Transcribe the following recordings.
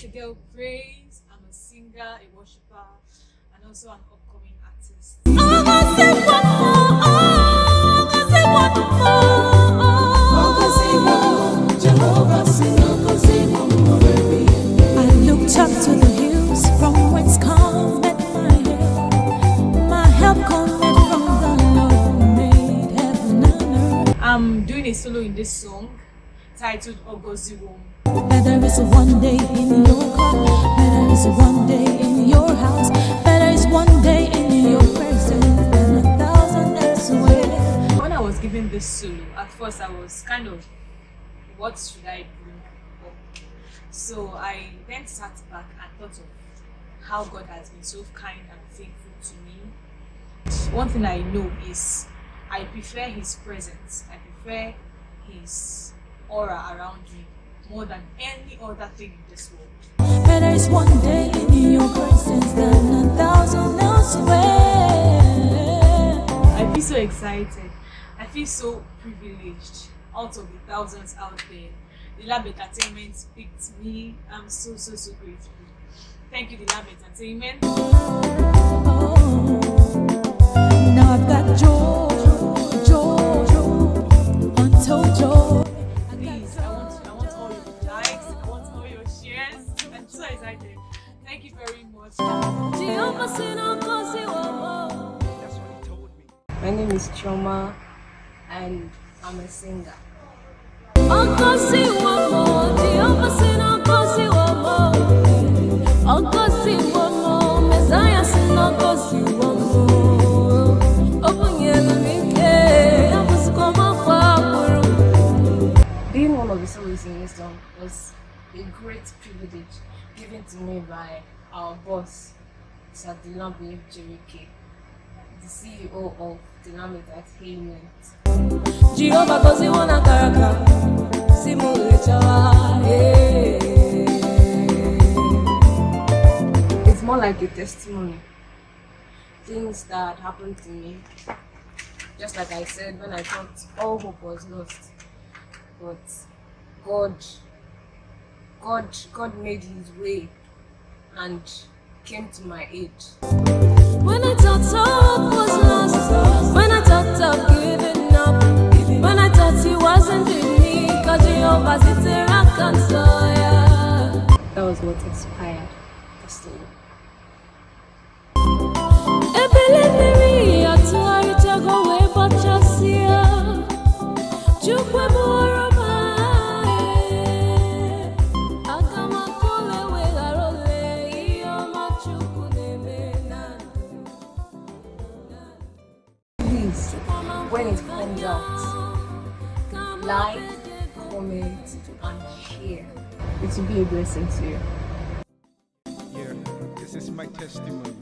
the girl Praise. I'm a singer, a worshiper, and also an upcoming artist. I looked up to the hills from whence cometh my help. My help cometh from the Lord who made heaven and earth. I'm doing a solo in this song titled wiom. Better is one day in your car, better is one day in your house, better is one day in your presence than 1,000 elsewhere. When I was given this solo, at first I was kind of, what should I bring up? So I then sat back and thought of how God has been so kind and faithful to me. One thing I know is I prefer His presence, I prefer His aura around me more than any other thing in this world. Better is one day in your presence than 1,000 elsewhere. I feel so excited. I feel so privileged. Out of the thousands out there, the Lab Entertainment picked me. I'm so grateful. Thank you, the Lab Entertainment. Oh, now I've got joy, untold joy. Please, I want all your likes, I want all your shares. I'm so excited. Thank you very much. My name is Chioma and I'm a singer. Being one of the soloists in this song was a great privilege given to me by our boss, Sir ONYEBUCHI, the CEO of the Entertainment. It's more like a testimony. Things that happened to me, just like I said, when I thought all hope was lost, but God made His way and came to my aid. When I thought hope was lost, when I thought of giving up, when I thought He wasn't in me, cause Jehovah's it's a rock and soil. That was what inspired the story. Please, when it comes out, like, comment, and share. It will be a blessing to you. Yeah, this is my testimony.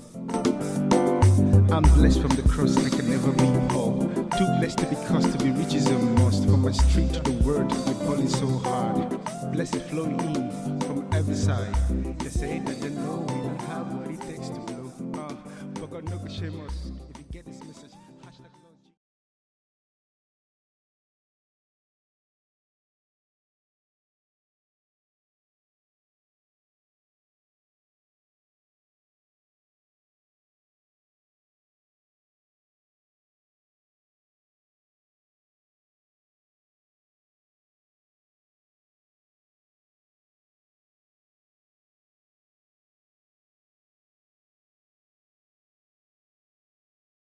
I'm blessed from the cross I can never be whole. Too blessed to be cursed, to be rich is a must. From my street to the world, we're falling so hard. Blessed flowing in from every side. They say that they know we don't have what it takes to blow. But God no go shame us if you get this message.